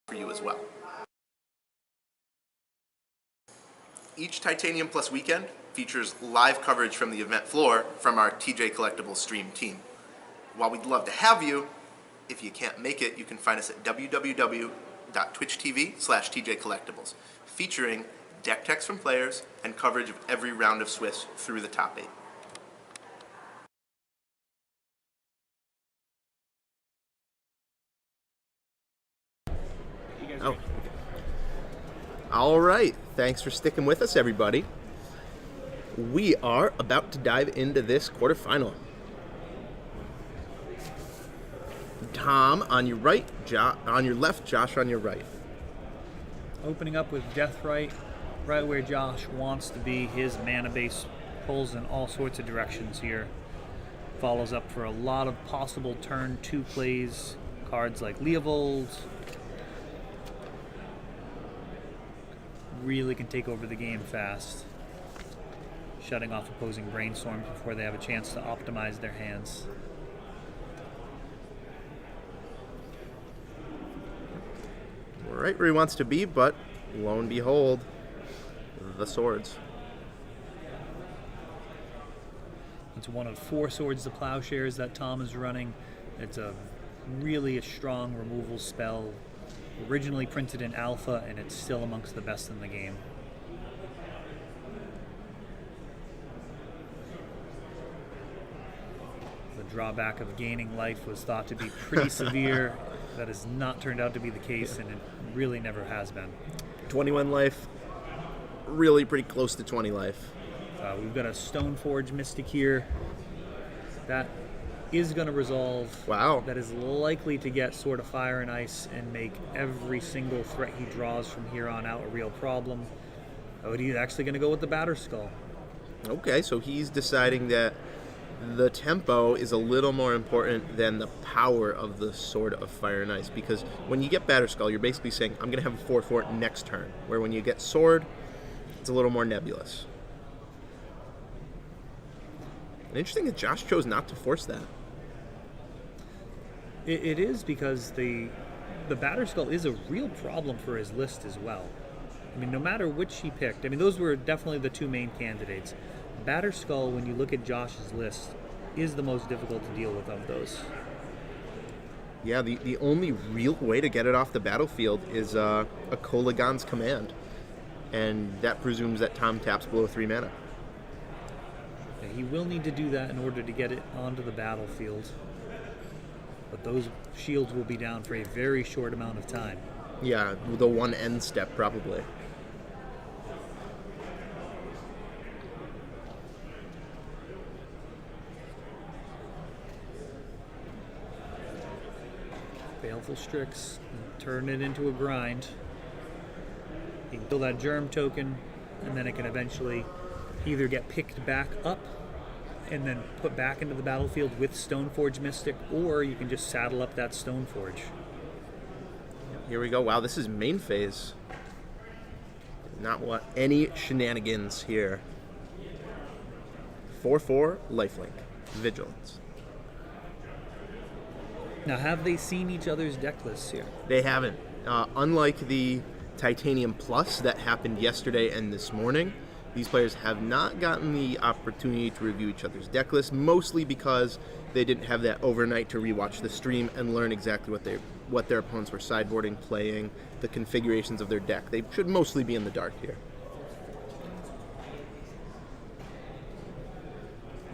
for you as well. Each Titanium Plus weekend features live coverage from the event floor from our TJ Collectibles stream team. While we'd love to have you, if you can't make it, you can find us at www.twitch.tv/TJ Collectibles, featuring deck techs from players and coverage of every round of Swiss through the top 8. Oh. All right. Thanks for sticking with us, everybody. We are about to dive into this quarterfinal. Tom on your right, on your left, Josh on your right. Opening up with Death right where Josh wants to be. His mana base pulls in all sorts of directions here. Follows up for a lot of possible turn 2 plays. Cards like Leovold really can take over the game fast, shutting off opposing brainstorms before they have a chance to optimize their hands. Right where he wants to be, but lo and behold, the swords. It's one of 4 Swords to Plowshares that Tom is running. It's a strong removal spell. Originally printed in Alpha, and it's still amongst the best in the game. The drawback of gaining life was thought to be pretty severe. That has not turned out to be the case, and it really never has been. 21 life, really pretty close to 20 life. We've got a Stoneforge Mystic here. That is going to resolve. Wow. That is likely to get Sword of Fire and Ice and make every single threat he draws from here on out a real problem. Oh, he's actually going to go with the Batterskull. Okay, so he's deciding that the tempo is a little more important than the power of the Sword of Fire and Ice, because when you get Batterskull, you're basically saying, I'm going to have a 4/4 next turn, where when you get Sword, it's a little more nebulous. And interesting that Josh chose not to force that. It is, because the Batterskull is a real problem for his list as well. I mean, no matter which he picked, I mean, those were definitely the 2 main candidates. Batterskull, when you look at Josh's list, is the most difficult to deal with of those. Yeah, the only real way to get it off the battlefield is a Kolaghan's Command. And that presumes that Tom taps below 3 mana. Yeah, he will need to do that in order to get it onto the battlefield. But those shields will be down for a very short amount of time. Yeah, the 1 end step, probably. Baleful Strix, turn it into a grind. You can build that Germ token, and then it can eventually either get picked back up and then put back into the battlefield with Stoneforge Mystic, or you can just saddle up that Stoneforge. Here we go. Wow, this is main phase. Not what any shenanigans here. 4/4 lifelink. Vigilance. Now, have they seen each other's deck lists here? They haven't. Unlike the Titanium Plus that happened yesterday and this morning, these players have not gotten the opportunity to review each other's deck lists, mostly because they didn't have that overnight to rewatch the stream and learn exactly what their opponents were sideboarding, playing, the configurations of their deck. They should mostly be in the dark here.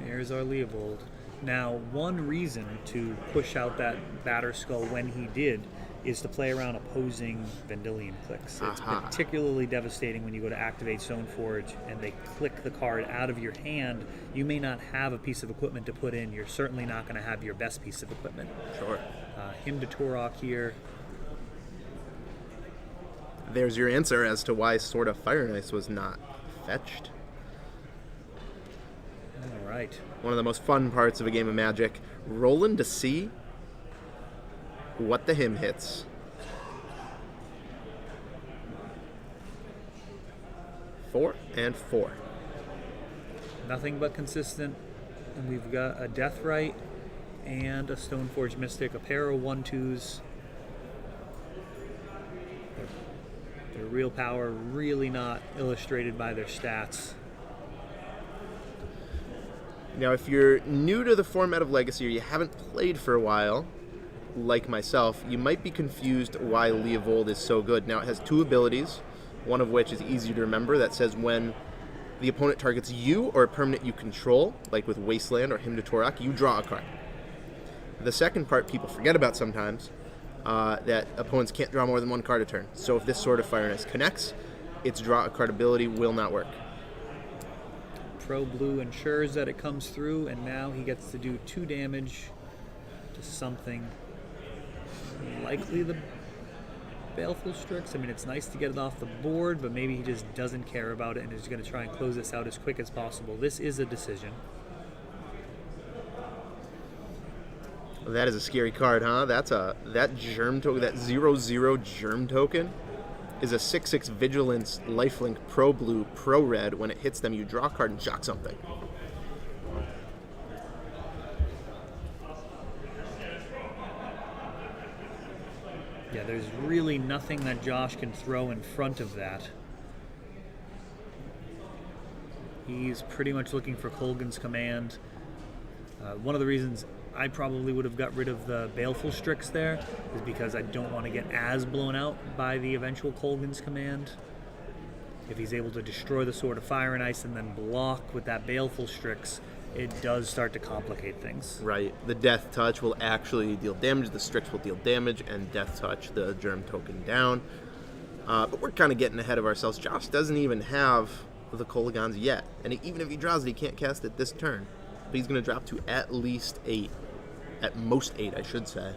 Here's our Leovold. Now, one reason to push out that Batterskull when he did is to play around opposing Vendilion clicks. It's particularly devastating when you go to activate Stoneforge and they click the card out of your hand. You may not have a piece of equipment to put in. You're certainly not going to have your best piece of equipment. Sure. Him to Torok here. There's your answer as to why Sword of Fire and Ice was not fetched. All right. One of the most fun parts of a game of Magic. Rolling to see what the him hits. 4 and 4. Nothing but consistent. And we've got a Deathrite and a Stoneforge Mystic, a pair of 1/2s. Their real power really not illustrated by their stats. Now, if you're new to the format of Legacy or you haven't played for a while, like myself, you might be confused why Leovold is so good. Now, it has 2 abilities, one of which is easy to remember, that says when the opponent targets you or a permanent you control, like with Wasteland or Hymn to Torok, you draw a card. The second part people forget about sometimes, that opponents can't draw more than 1 card a turn. So if this Sword of Fireness connects, its draw a card ability will not work. Pro Blue ensures that it comes through, and now he gets to do 2 damage to something. Likely the Baleful Strix. I mean, it's nice to get it off the board, but maybe he just doesn't care about it and is going to try and close this out as quick as possible. This is a decision. That is a scary card, huh? That Germ token, that 0/0 Germ token, is a 6/6 Vigilance Lifelink Pro Blue, Pro Red. When it hits them, you draw a card and shock something. Yeah, there's really nothing that Josh can throw in front of that. He's pretty much looking for Kolgan's Command. One of the reasons I probably would have got rid of the Baleful Strix there is because I don't want to get as blown out by the eventual Kolgan's Command. If he's able to destroy the Sword of Fire and Ice and then block with that Baleful Strix, it does start to complicate things. Right. The Death Touch will actually deal damage, the Strix will deal damage, and Death Touch the Germ token down. But we're kind of getting ahead of ourselves. Josh doesn't even have the Kolagons yet, and even if he draws it, he can't cast it this turn. But he's going to drop to at least 8. At most 8, I should say.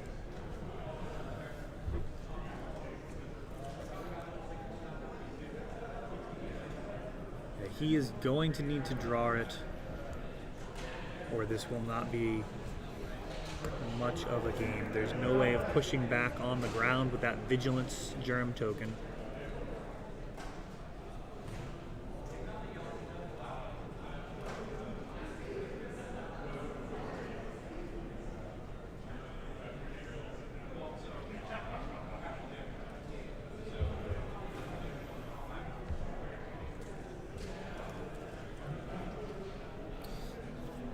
Yeah, he is going to need to draw it, or this will not be much of a game. There's no way of pushing back on the ground with that Vigilance Germ token.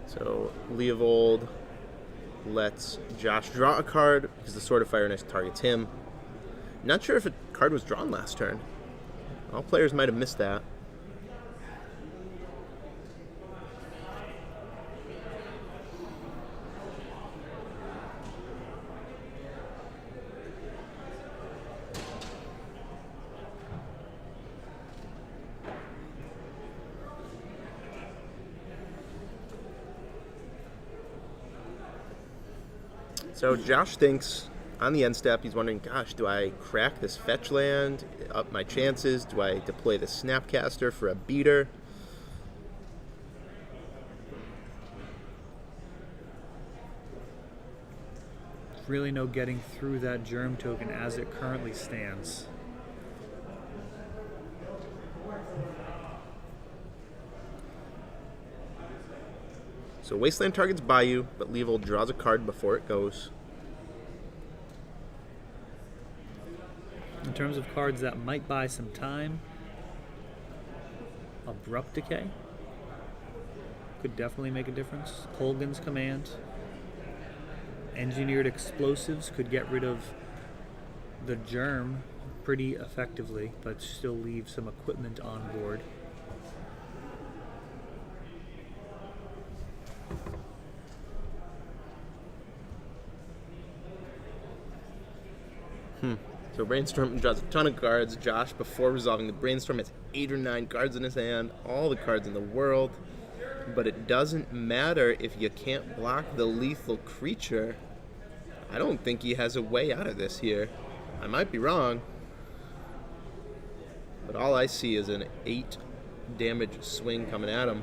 So Leovold lets Josh draw a card because the Sword of Fire and Ice targets him. Not sure if a card was drawn last turn. All players might have missed that. So Josh thinks on the end step, he's wondering, gosh, do I crack this fetch land, up my chances? Do I deploy the Snapcaster for a beater? Really no getting through that Germ token as it currently stands. So Wasteland targets Bayou, but Leovold draws a card before it goes. In terms of cards that might buy some time, Abrupt Decay could definitely make a difference. Kolgan's Command. Engineered Explosives could get rid of the Germ pretty effectively, but still leave some equipment on board. So Brainstorm draws a ton of cards. Josh, before resolving the Brainstorm, has 8 or 9 cards in his hand, all the cards in the world. But it doesn't matter if you can't block the lethal creature. I don't think he has a way out of this here. I might be wrong. But all I see is an 8 damage swing coming at him.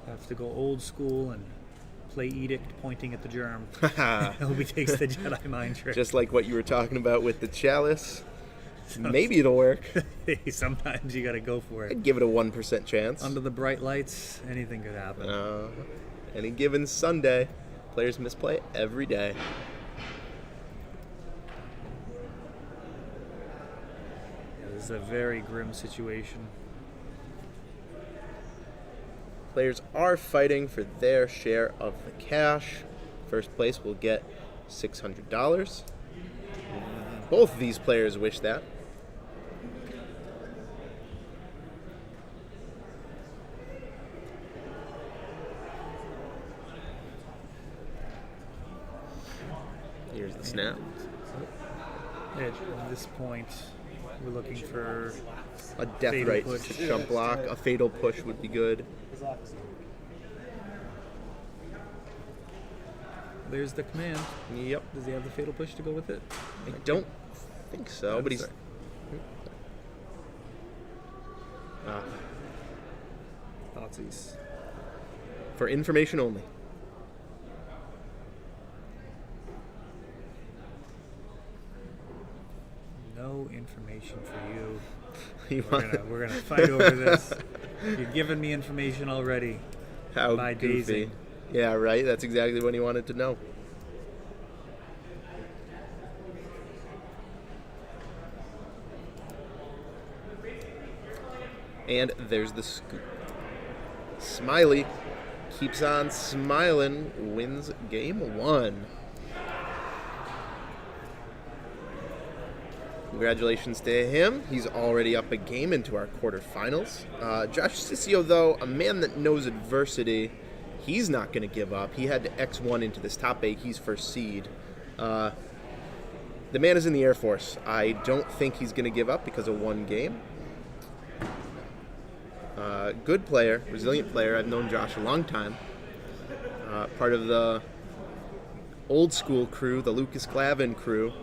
Have to go old school and play Edict pointing at the Germ. Hope he takes the Jedi mind trick. Just like what you were talking about with the Chalice. Maybe it'll work. Sometimes you gotta go for it. I'd give it a 1% chance. Under the bright lights, anything could happen. Any given Sunday, players misplay every day. is a very grim situation. Players are fighting for their share of the cash. First place will get $600. Both of these players wish that. Here's the snap. At this point, we're looking for A death fatal right push. jump block. A fatal push would be good. There's the command. Yep. Does he have the fatal push to go with it? I don't think so, but he's... Sorry. Thoughtseize. For information only. No information for you. You We're gonna fight over this. You've given me information already. How by goofy. dazing. Yeah, right? That's exactly what he wanted to know. And there's the scoop. Smiley keeps on smiling, wins game 1. Congratulations to him. He's already up a game into our quarterfinals. Josh Cicio, though, a man that knows adversity, he's not going to give up. He had to X1 into this top 8. He's first seed. The man is in the Air Force. I don't think he's going to give up because of one game. Good player, resilient player. I've known Josh a long time. Part of the old school crew, the Lucas Glavin crew.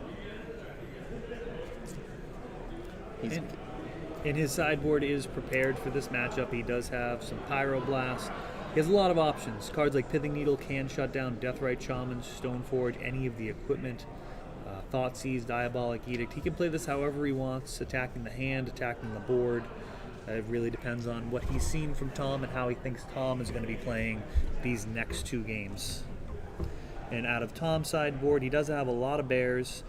And his sideboard is prepared for this matchup. He does have some Pyroblast. He has a lot of options. Cards like Pithing Needle can shut down Deathrite Shaman, Stoneforge, any of the equipment. Thoughtseize, Diabolic Edict. He can play this however he wants, attacking the hand, attacking the board. It really depends on what he's seen from Tom and how he thinks Tom is going to be playing these next 2 games. And out of Tom's sideboard, he does have a lot of bears.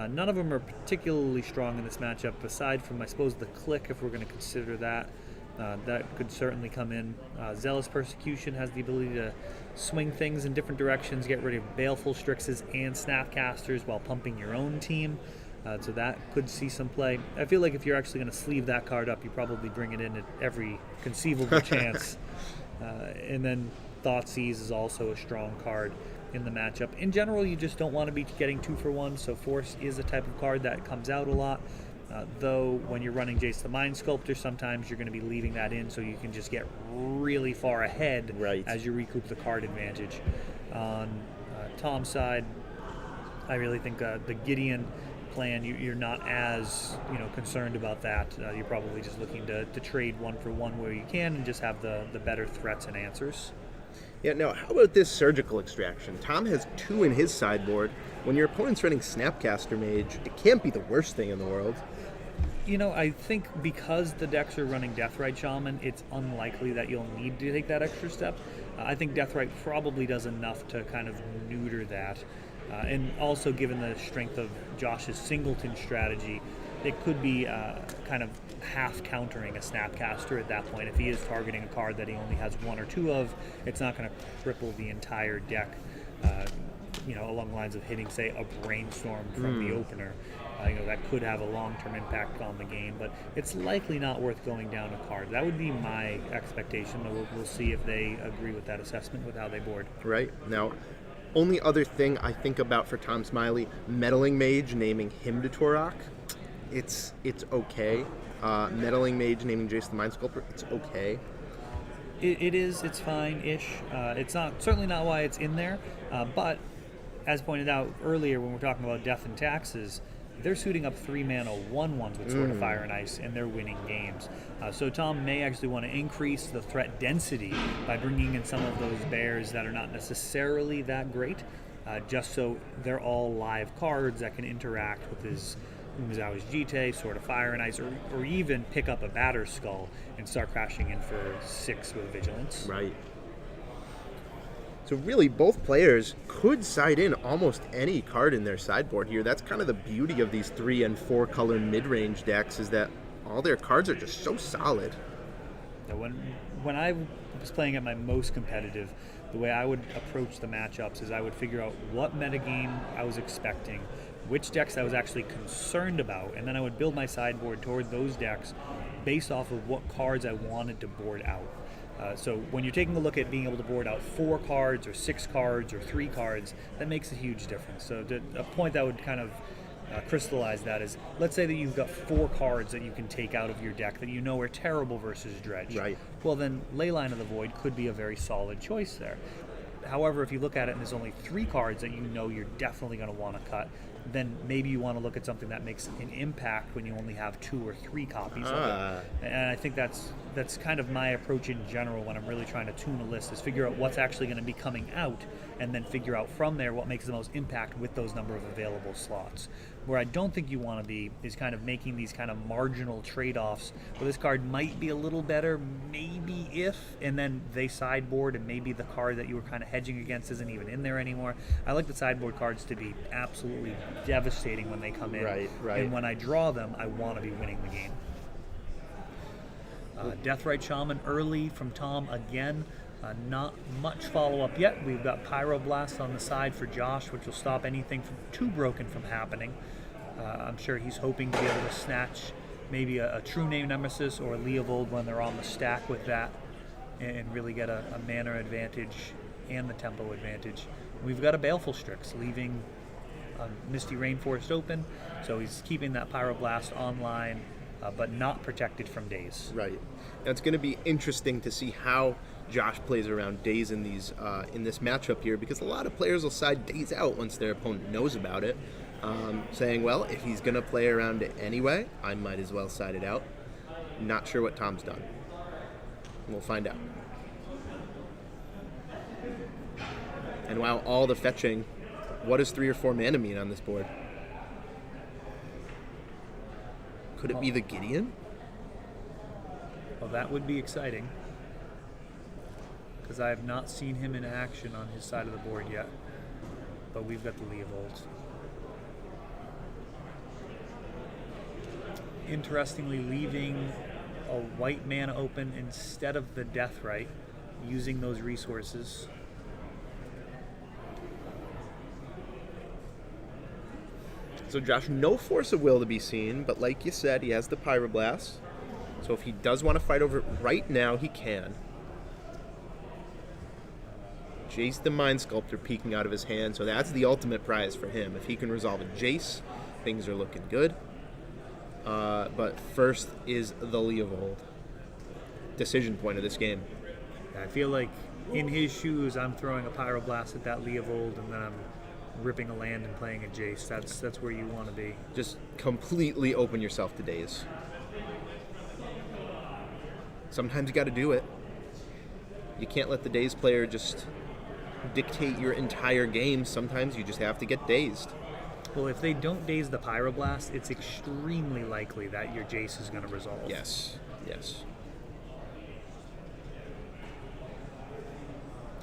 None of them are particularly strong in this matchup, aside from, I suppose, the Click, if we're going to consider that. That could certainly come in. Zealous Persecution has the ability to swing things in different directions, get rid of Baleful Strixes and Snapcasters while pumping your own team. So that could see some play. I feel like if you're actually going to sleeve that card up, you probably bring it in at every conceivable chance. And then Thoughtseize is also a strong card in the matchup. In general, you just don't want to be getting 2 for 1, so Force is a type of card that comes out a lot. Though when you're running Jace the Mind Sculptor, sometimes you're going to be leaving that in so you can just get really far ahead as you recoup the card advantage. On Tom's side, I really think the Gideon plan, you're not as concerned about that. You're probably just looking to trade 1 for 1 where you can and just have the better threats and answers. Yeah, now, how about this Surgical Extraction? Tom has 2 in his sideboard. When your opponent's running Snapcaster Mage, it can't be the worst thing in the world. I think because the decks are running Deathrite Shaman, it's unlikely that you'll need to take that extra step. I think Deathrite probably does enough to kind of neuter that. And also, given the strength of Josh's Singleton strategy, it could be kind of half countering a Snapcaster at that point. If he is targeting a card that he only has 1 or 2 of, it's not going to cripple the entire deck, along the lines of hitting, say, a Brainstorm from the opener. That could have a long-term impact on the game, but it's likely not worth going down a card. That would be my expectation. We'll see if they agree with that assessment with how they board. Right. Now, only other thing I think about for Tom Smiley, Meddling Mage, naming him to Torok. It's okay. Meddling Mage, naming Jace the Mind Sculptor, it's okay. It's fine-ish. It's certainly not why it's in there, but as pointed out earlier when we're talking about Death and Taxes, they're suiting up 3-mana 1/1s with Sword of Fire and Ice, and they're winning games. So Tom may actually want to increase the threat density by bringing in some of those bears that are not necessarily that great, just so they're all live cards that can interact with his Mizawa's Jite, Sword of Fire and Ice, or even pick up a Batter Skull and start crashing in for 6 with Vigilance. Right. So really, both players could side in almost any card in their sideboard here. That's kind of the beauty of these 3 and 4 color mid-range decks, is that all their cards are just so solid. Now, when I was playing at my most competitive, the way I would approach the matchups is I would figure out what metagame I was expecting, which decks I was actually concerned about, and then I would build my sideboard toward those decks based off of what cards I wanted to board out. So when you're taking a look at being able to board out 4 cards or 6 cards or 3 cards, that makes a huge difference. So a point that would kind of crystallize that is, let's say that you've got 4 cards that you can take out of your deck that you know are terrible versus Dredge. Right. Well, then Leyline of the Void could be a very solid choice there. However, if you look at it and there's only 3 cards that you know you're definitely going to want to cut, then maybe you want to look at something that makes an impact when you only have 2 or 3 copies of it. And I think that's kind of my approach in general when I'm really trying to tune a list, is figure out what's actually going to be coming out and then figure out from there what makes the most impact with those number of available slots. Where I don't think you want to be is kind of making these kind of marginal trade-offs where this card might be a little better, maybe if, and then they sideboard and maybe the card that you were kind of hedging against isn't even in there anymore. I like the sideboard cards to be absolutely devastating when they come in. Right. And when I draw them, I want to be winning the game. Deathrite Shaman early from Tom again. Not much follow-up yet. We've got Pyroblast on the side for Josh, which will stop anything too broken from happening. I'm sure he's hoping to be able to snatch maybe a True Name Nemesis or a Leovold when they're on the stack with that, and really get a mana advantage and the tempo advantage. We've got a Baleful Strix, leaving Misty Rainforest open, so he's keeping that Pyroblast online, but not protected from Daze. Right. And it's going to be interesting to see how Josh plays around Daze in these in this matchup here, because a lot of players will side Daze out once their opponent knows about it, saying, well, if he's going to play around it anyway, I might as well side it out. Not sure what Tom's done. We'll find out. And while all the fetching, what does 3 or 4 mana mean on this board? Could it be the Gideon? Well, that would be exciting, because I have not seen him in action on his side of the board yet. But we've got the Leovold. Interestingly, leaving a white mana open instead of the Deathrite, using those resources. So Josh, no Force of Will to be seen, but like you said, he has the Pyroblast. So if he does want to fight over it right now, he can. Jace the Mind Sculptor peeking out of his hand, so that's the ultimate prize for him. If he can resolve a Jace, things are looking good. But first is the Leovold. Decision point of this game. I feel like in his shoes, I'm throwing a Pyroblast at that Leovold, and then I'm ripping a land and playing a Jace. That's where you want to be. Just completely open yourself to Daze. Sometimes you got to do it. You can't let the Daze player just dictate your entire game. Sometimes you just have to get dazed. Well, if they don't daze the Pyroblast, it's extremely likely that your Jace is going to resolve. Yes.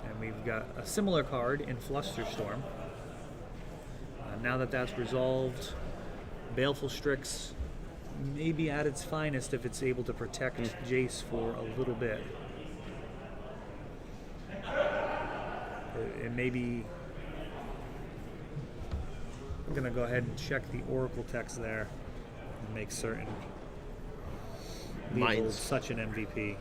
And we've got a similar card in Flusterstorm. Now that that's resolved, Baleful Strix may be at its finest if it's able to protect Jace for a little bit. It may be... I'm going to go ahead and check the Oracle text there and make certain. Leovold's such an MVP.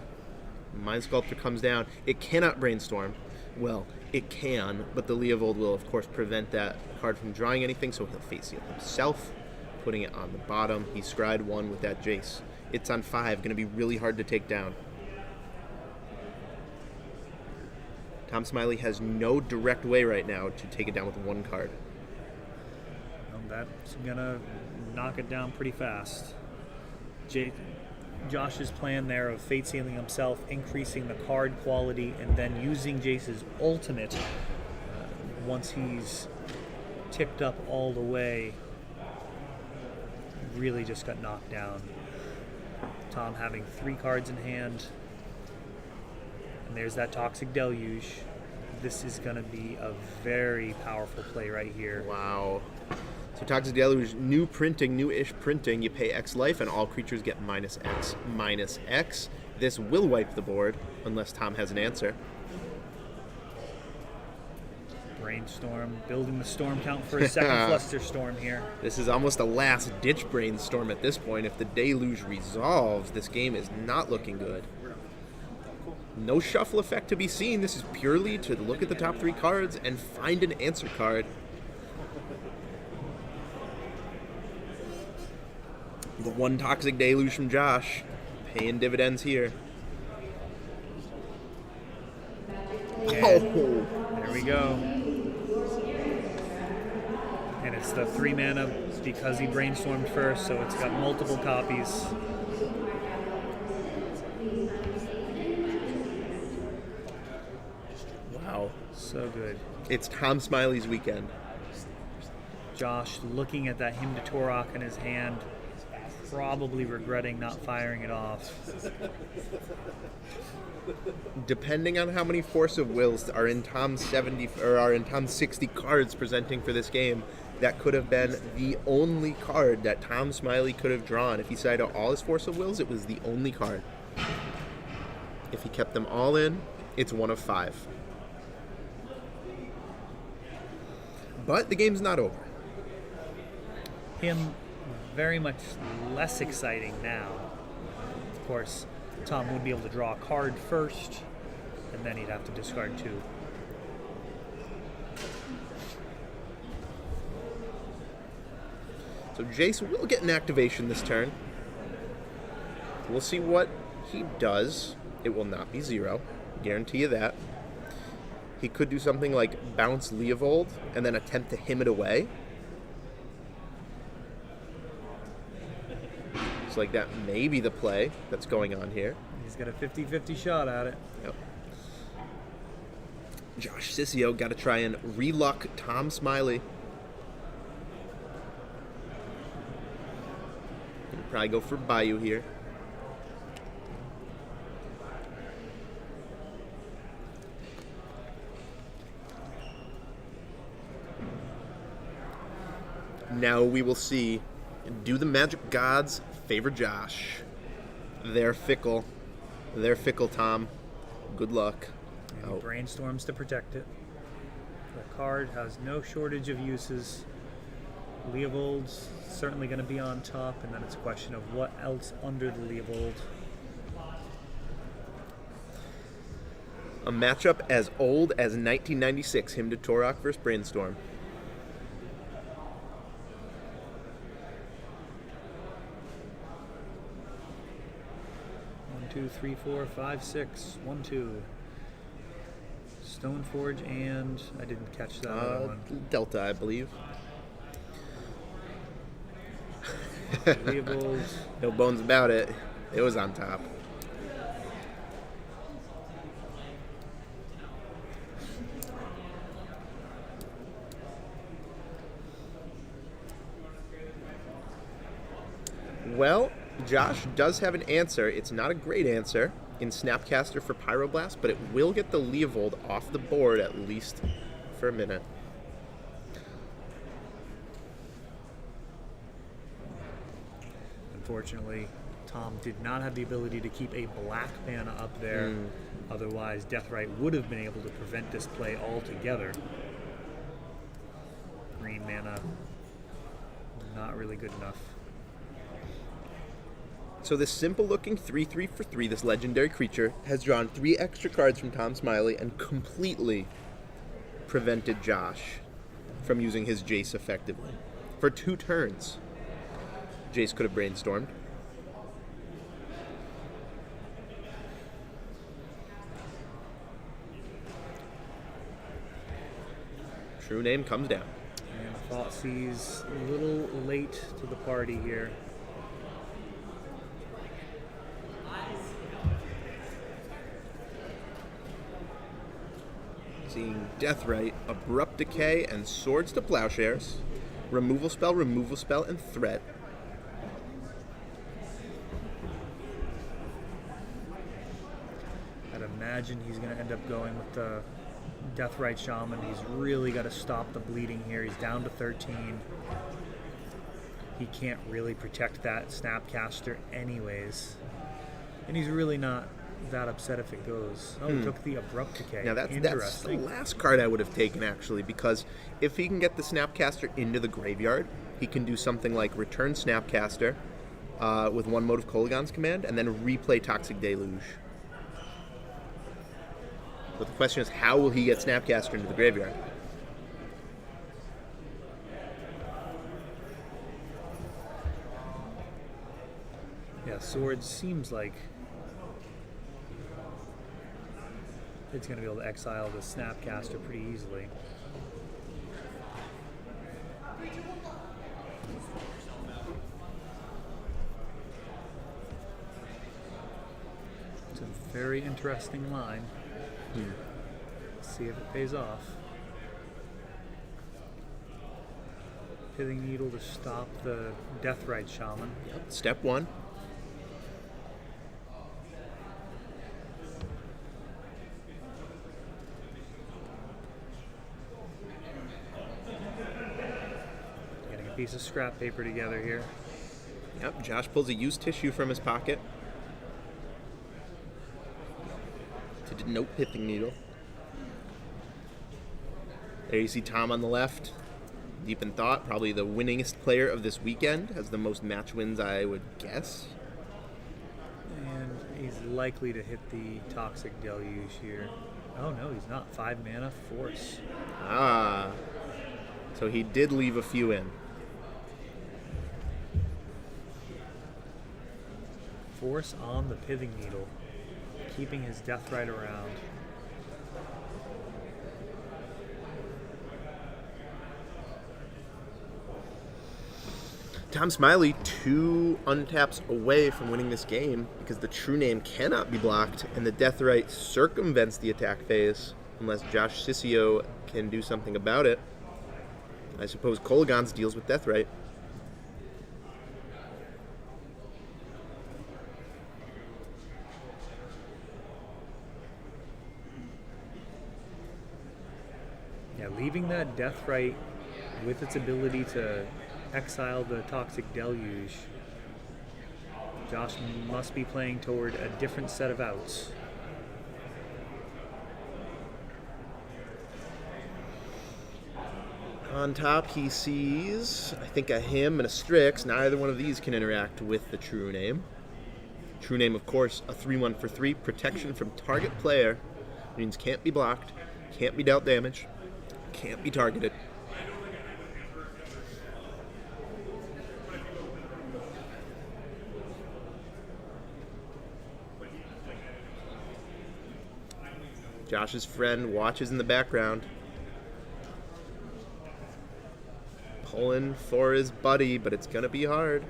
Mind Sculptor comes down. It cannot Brainstorm. Well, it can, but the Leovold will, of course, prevent that card from drawing anything, so he'll face it himself, putting it on the bottom. He scryed 1 with that Jace. It's on 5, going to be really hard to take down. Tom Smiley has no direct way right now to take it down with 1 card. That's going to knock it down pretty fast. Josh's plan there of Fate Sealing himself, increasing the card quality, and then using Jace's ultimate once he's tipped up all the way, really just got knocked down. Tom having 3 cards in hand, and there's that Toxic Deluge. This is going to be a very powerful play right here. Wow. So Toxic Deluge, new-ish printing. You pay X life, and all creatures get -X. This will wipe the board, unless Tom has an answer. Brainstorm, building the storm count for a second Fluster Storm here. This is almost a last-ditch brainstorm at this point. If the Deluge resolves, this game is not looking good. No shuffle effect to be seen. This is purely to look at the top 3 cards and find an answer card. The one Toxic Deluge from Josh, paying dividends here. And there we go. And it's the 3 mana because he brainstormed first, so it's got multiple copies. Wow. So good. It's Tom Smiley's weekend. Josh looking at that Hymn to Torok in his hand, probably regretting not firing it off. Depending on how many Force of Wills are in Tom's 60 cards presenting for this game, that could have been the only card that Tom Smiley could have drawn. If he sided out all his Force of Wills, it was the only card. If he kept them all in, it's 1 of 5. But the game's not over. Him very much less exciting now. Of course, Tom would be able to draw a card first, and then he'd have to discard 2. So Jace will get an activation this turn. We'll see what he does. It will not be 0. Guarantee you that. He could do something like bounce Leovold and then attempt to hymn it away. It's like that may be the play that's going on here. He's got a 50-50 shot at it. Yep. Josh Cicio got to try and reluck Tom Smiley. He'll probably go for Bayou here. Now we will see, do the magic gods favor Josh? They're fickle. They're fickle, Tom. Good luck. And he brainstorms to protect it. The card has no shortage of uses. Leovold's certainly going to be on top, and then it's a question of what else under the Leovold. A matchup as old as 1996, Hymn to Torok versus Brainstorm. 2, 3, 4, 5, 6. 1, 2. Stoneforge, and I didn't catch that other one. Delta, I believe. Leovold. No bones about it. It was on top. Well, Josh does have an answer. It's not a great answer in Snapcaster for Pyroblast, but it will get the Leovold off the board at least for a minute. Unfortunately, Tom did not have the ability to keep a black mana up there. Otherwise, Deathrite would have been able to prevent this play altogether. Green mana, not really good enough. So this simple-looking 3/3 for 3, this legendary creature, has drawn 3 extra cards from Tom Smiley and completely prevented Josh from using his Jace effectively. For 2 turns, Jace could have brainstormed. True name comes down. And Thoughtseize a little late to the party here. Seeing Deathrite, Abrupt Decay, and Swords to Plowshares. Removal spell, and Threat. I'd imagine he's going to end up going with the Deathrite Shaman. He's really got to stop the bleeding here. He's down to 13. He can't really protect that Snapcaster anyways. And he's really not that upset if it goes. Oh, he took the Abrupt Decay. Now that's the last card I would have taken, actually, because if he can get the Snapcaster into the graveyard, he can do something like return Snapcaster with one mode of Kolaghan's Command, and then replay Toxic Deluge. But the question is, how will he get Snapcaster into the graveyard? Yeah, Swords seems like it's going to be able to exile the Snapcaster pretty easily. It's a very interesting line. Let's see if it pays off. Pithing Needle to stop the Deathrite Shaman. Yep. Step one. Getting a piece of scrap paper together here. Yep. Josh pulls a used tissue from his pocket to denote Pithing Needle. There you see Tom on the left, deep in thought, probably the winningest player of this weekend, has the most match wins, I would guess. And he's likely to hit the Toxic Deluge here. Oh no, he's not. 5 mana, Force. Ah, so he did leave a few in. Force on the Pithing Needle, keeping his Deathrite around. Tom Smiley 2 untaps away from winning this game because the True Name cannot be blocked and the Deathrite circumvents the attack phase unless Josh Cicio can do something about it. I suppose Kolaghan's deals with Deathrite. Yeah, leaving that Deathrite with its ability to exile the Toxic Deluge, Josh must be playing toward a different set of outs. On top, he sees, I think, a Hymn and a Strix. Neither one of these can interact with the True Name. True Name, of course, a 3/1 for 3. Protection from target player. Means can't be blocked, can't be dealt damage, can't be targeted. Josh's friend watches in the background, pulling for his buddy, but it's going to be hard.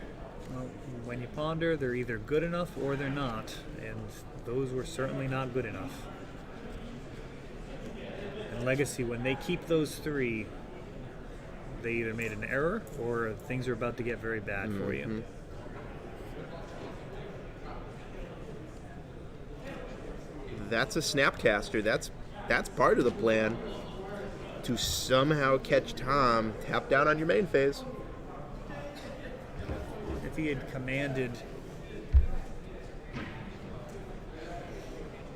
Well, when you ponder, they're either good enough or they're not, and those were certainly not good enough. And Legacy, when they keep those 3, they either made an error or things are about to get very bad for you. That's a Snapcaster. That's part of the plan, to somehow catch Tom tapped out on your main phase. If he had commanded,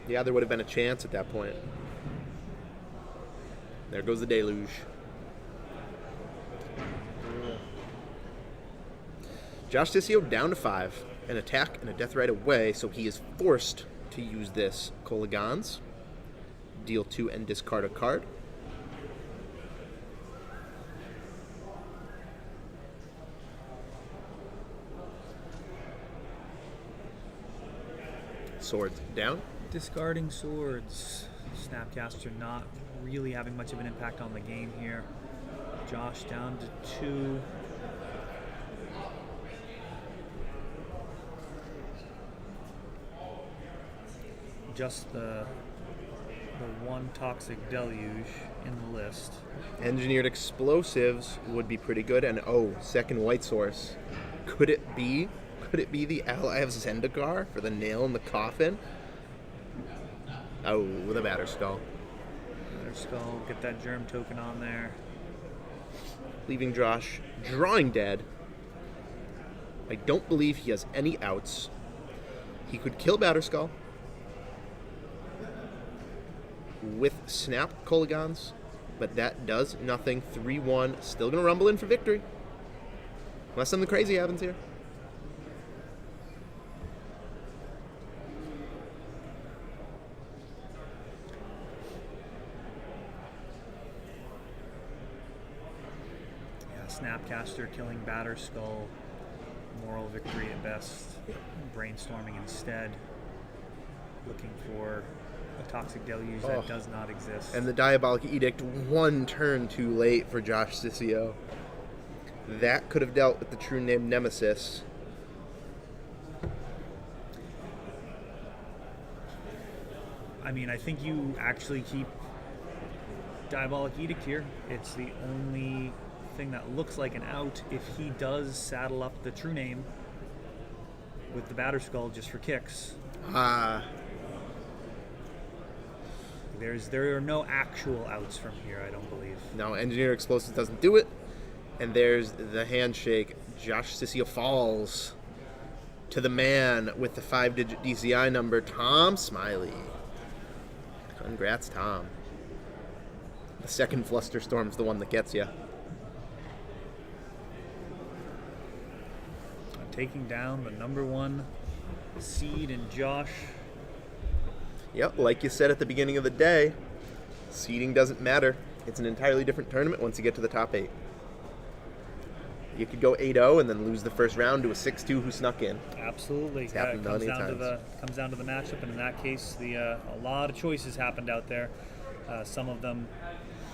yeah, there would have been a chance at that point. There goes the Deluge. Josh Cicio down to 5, an attack and a Deathrite away, so he is forced to use this Kolaghan's. Deal 2 and discard a card. Swords down. discarding Swords. Snapcaster not really having much of an impact on the game here. Josh down to 2. Just the one Toxic Deluge in the list. Engineered Explosives would be pretty good, and second white source. Could it be the Ally of Zendikar for the nail in the coffin? Oh, with a Batterskull. Batterskull, get that germ token on there. Leaving Josh drawing dead. I don't believe he has any outs. He could kill Batterskull with snap Kolagons, but that does nothing. 3-1, still going to rumble in for victory. Unless something crazy happens here. Snapcaster killing Batterskull. Moral victory at best. Brainstorming instead. Looking for a Toxic Deluge that does not exist. And the Diabolic Edict, one turn too late for Josh Cicio. That could have dealt with the True Name Nemesis. I mean, I think you actually keep Diabolic Edict here. It's the only thing that looks like an out if he does saddle up the True Name with the Batterskull just for kicks. There are no actual outs from here, I don't believe. No, Engineer Explosives doesn't do it. And there's the handshake. Josh Cicio falls to the man with the 5-digit DCI number, Tom Smiley. Congrats, Tom. The second Flusterstorm's the one that gets you. Taking down the number 1 seed in Josh. Yep, like you said at the beginning of the day, seeding doesn't matter. It's an entirely different tournament once you get to the top 8. You could go 8-0 and then lose the first round to a 6-2 who snuck in. Absolutely. It's happened many times. Comes down to the matchup, and in that case, a lot of choices happened out there. Some of them,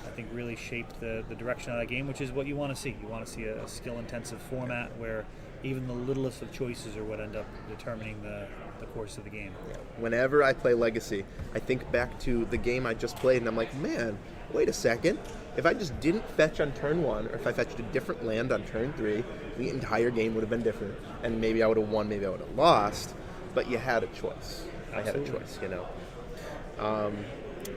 I think, really shaped the direction of that game, which is what you want to see. You want to see a skill-intensive format where even the littlest of choices are what end up determining the course of the game. Yeah. Whenever I play Legacy, I think back to the game I just played, and I'm like, man, wait a second. If I just didn't fetch on turn 1, or if I fetched a different land on turn 3, the entire game would have been different. And maybe I would have won, maybe I would have lost, but you had a choice. Absolutely. I had a choice, you know.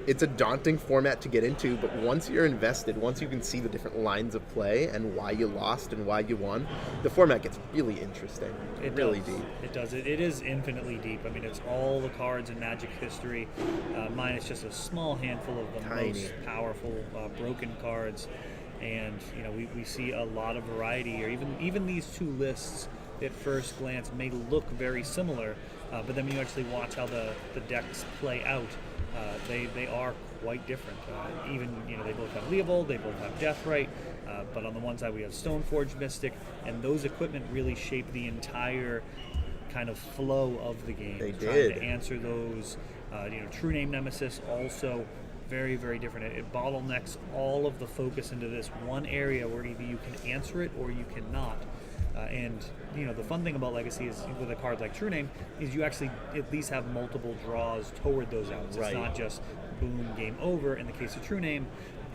It's a daunting format to get into, but once you're invested, once you can see the different lines of play and why you lost and why you won, the format gets really interesting. It really deep. It does. It is infinitely deep. I mean, it's all the cards in Magic history, minus just a small handful of the most powerful broken cards. And you know, we see a lot of variety here. Even these two lists at first glance may look very similar, but then when you actually watch how the decks play out, they are quite different. Even, you know, they both have Leovold, they both have Deathrite, but on the one side we have Stoneforge Mystic, and those equipment really shape the entire kind of flow of the game. They trying did. to answer those. You know, True Name Nemesis also very, very different. It bottlenecks all of the focus into this one area where either you can answer it or you cannot. And you know, the fun thing about Legacy is with a card like True Name is you actually at least have multiple draws toward those outs. Right. It's not just boom, game over. In the case of True Name,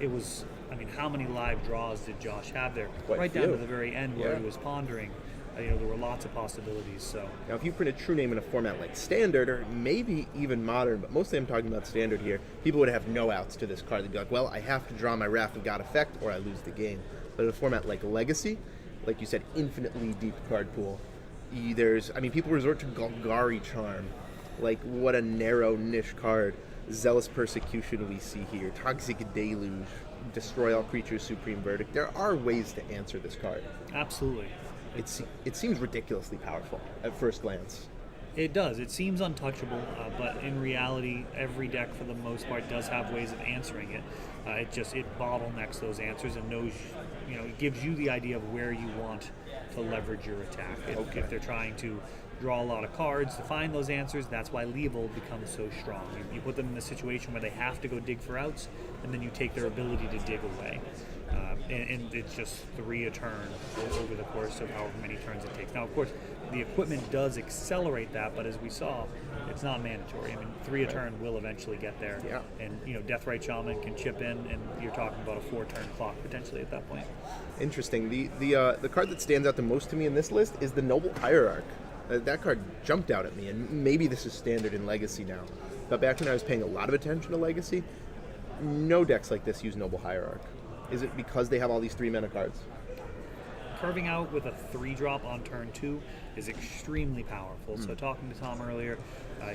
it was, I mean, how many live draws did Josh have there? Quite right few. down to the very end where he was pondering. You know, there were lots of possibilities. So now, if you print a True Name in a format like Standard, or maybe even Modern, but mostly I'm talking about Standard here, people would have no outs to this card. They'd be like, well, I have to draw my Wrath of God effect or I lose the game. But in a format like Legacy, like you said, infinitely deep card pool. People resort to Golgari Charm. Like, what a narrow niche card. Zealous Persecution we see here. Toxic Deluge. Destroy all creatures, Supreme Verdict. There are ways to answer this card. absolutely. It seems ridiculously powerful at first glance. It does. It seems untouchable, but in reality, every deck, for the most part, does have ways of answering it. It bottlenecks those answers and knows, you know, it gives you the idea of where you want to leverage your attack. If they're trying to draw a lot of cards to find those answers, that's why Leovold becomes so strong. You put them in a situation where they have to go dig for outs, and then you take their ability to dig away. And it's just 3 a turn over the course of however many turns it takes. Now, of course, the equipment does accelerate that, but as we saw, it's not mandatory. I mean, 3 a turn will eventually get there. Yeah. And, you know, Deathrite Shaman can chip in, and you're talking about a 4-turn clock potentially at that point. Interesting. The card that stands out the most to me in this list is the Noble Hierarch. That card jumped out at me, and maybe this is Standard in Legacy now. But back when I was paying a lot of attention to Legacy, no decks like this use Noble Hierarch. Is it because they have all these 3-mana cards? Curving out with a 3-drop on turn 2 is extremely powerful. So talking to Tom earlier,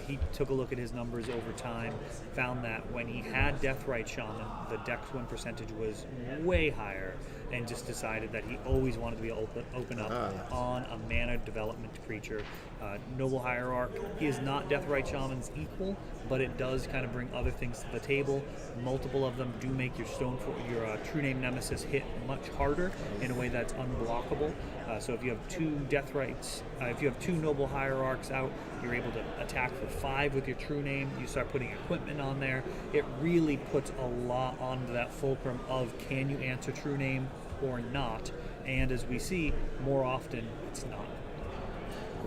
he took a look at his numbers over time, found that when he had Deathrite Shaman, the deck's win percentage was way higher, and just decided that he always wanted to be open up on a mana development creature. Noble Hierarch is not Deathrite Shaman's equal, but it does kind of bring other things to the table. Multiple of them do make your True Name Nemesis hit much harder in a way that's unblockable. So if you have 2 Deathrites, if you have 2 Noble Hierarchs out, you're able to attack for 5 with your True Name. You start putting equipment on there. It really puts a lot onto that fulcrum of, can you answer True Name or not? And as we see, more often it's not.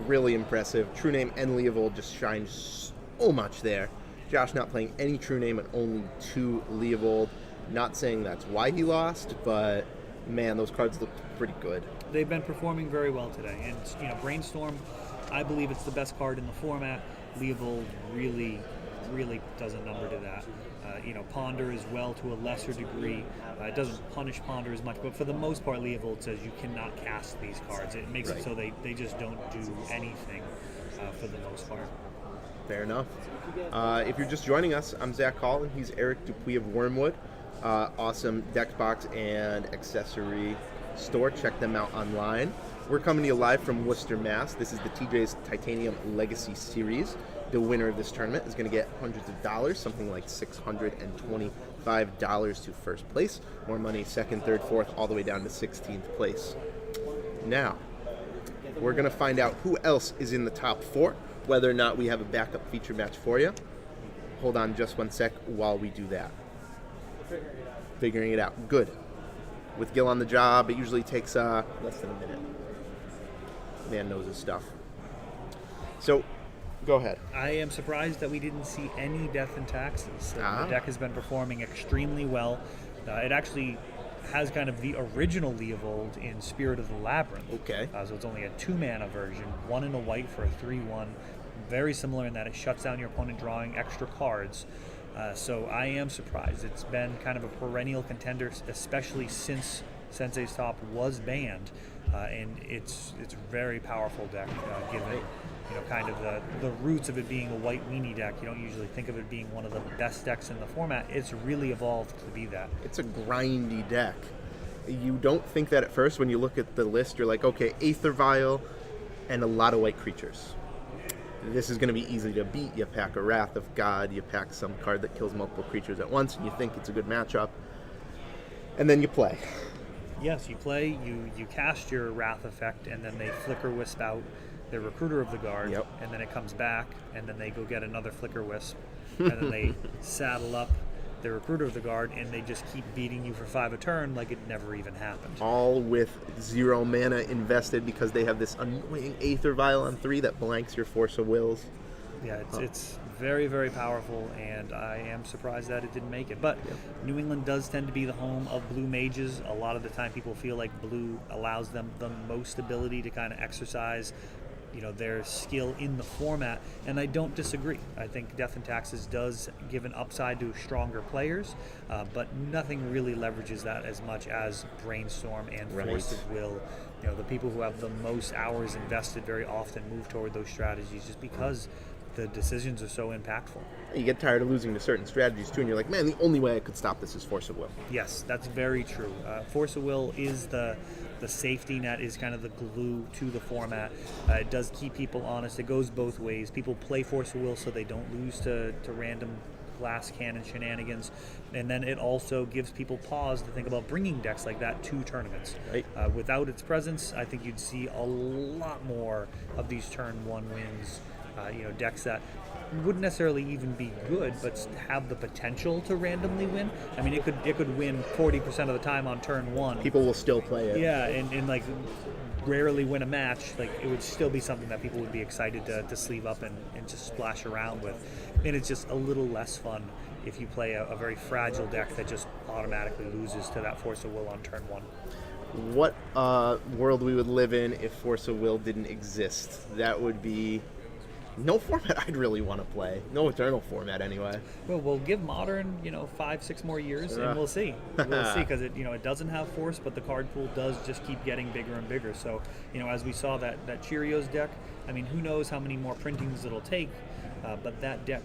Really impressive. True Name and Leovold just shines so much there. Josh not playing any True Name and only 2 Leovold. Not saying that's why he lost, but man, those cards look pretty good. They've been performing very well today. And Brainstorm, I believe it's the best card in the format. Leovold really does a number to that. Ponder as well to a lesser degree. It doesn't punish Ponder as much, but for the most part, Leovold says you cannot cast these cards. It makes it so they just don't do anything for the most part. Fair enough. If you're just joining us, I'm Zach Hall, and he's Eric Dupuis of Wormwood. Awesome deck box and accessory store. Check them out online. We're coming to you live from Worcester, Mass. This is the TJ's Titanium Legacy Series. The winner of this tournament is going to get hundreds of dollars, something like $625 to first place. More money, second, third, fourth, all the way down to 16th place. Now, we're going to find out who else is in the top 4, whether or not we have a backup feature match for you. Hold on just one sec while we do that. Figuring it out. Good. With Gil on the job, it usually takes less than a minute. Man knows his stuff. So, go ahead. I am surprised that we didn't see any Death and Taxes. The deck has been performing extremely well. It actually has kind of the original Leovold in Spirit of the Labyrinth. Okay. So it's only a 2-mana version, 1 and a white for a 3/1. Very similar in that it shuts down your opponent drawing extra cards. So I am surprised. It's been kind of a perennial contender, especially since Sensei's Top was banned, and it's a very powerful deck, given kind of the roots of it being a white weenie deck. You don't usually think of it being one of the best decks in the format. It's really evolved to be that. It's a grindy deck. You don't think that at first. When you look at the list, you're like, okay, Aether Vial and a lot of white creatures. This is going to be easy to beat. You pack a Wrath of God, you pack some card that kills multiple creatures at once, and you think it's a good matchup. And then you play. Yes, you play, you cast your Wrath effect, and then they Flicker Wisp out their Recruiter of the Guard, and then it comes back, and then they go get another Flicker Wisp, and then they saddle up their Recruiter of the Guard, and they just keep beating you for 5 a turn like it never even happened. All with 0 mana invested because they have this annoying Aether Vial on 3 that blanks your Force of Wills. Yeah, it's very, very powerful, and I am surprised that it didn't make it. But New England does tend to be the home of blue mages. A lot of the time people feel like blue allows them the most ability to kind of exercise their skill in the format, and I don't disagree. I think Death and Taxes does give an upside to stronger players, but nothing really leverages that as much as Brainstorm and Force of Will. The people who have the most hours invested very often move toward those strategies just because the decisions are so impactful. You get tired of losing to certain strategies too, and you're like, man, the only way I could stop this is Force of Will. Yes, that's very true. Force of Will is the safety net, is kind of the glue to the format. It does keep people honest. It goes both ways. People play Force of Will so they don't lose to random glass cannon shenanigans, and then it also gives people pause to think about bringing decks like that to tournaments. Right. Without its presence, I think you'd see a lot more of these turn 1 wins. Decks that wouldn't necessarily even be good, but have the potential to randomly win. I mean, it could win 40% of the time on turn 1. People will still play it. Yeah, and like rarely win a match. Like, it would still be something that people would be excited to sleeve up and just splash around with. And it's just a little less fun if you play a very fragile deck that just automatically loses to that Force of Will on turn 1. What world we would live in if Force of Will didn't exist? That would be No format I'd really want to play. No Eternal format, anyway. Well, we'll give Modern, 5-6 more years, and we'll see. We'll see, because it doesn't have Force, but the card pool does just keep getting bigger and bigger. So, as we saw that Cheerios deck, I mean, who knows how many more printings it'll take, but that deck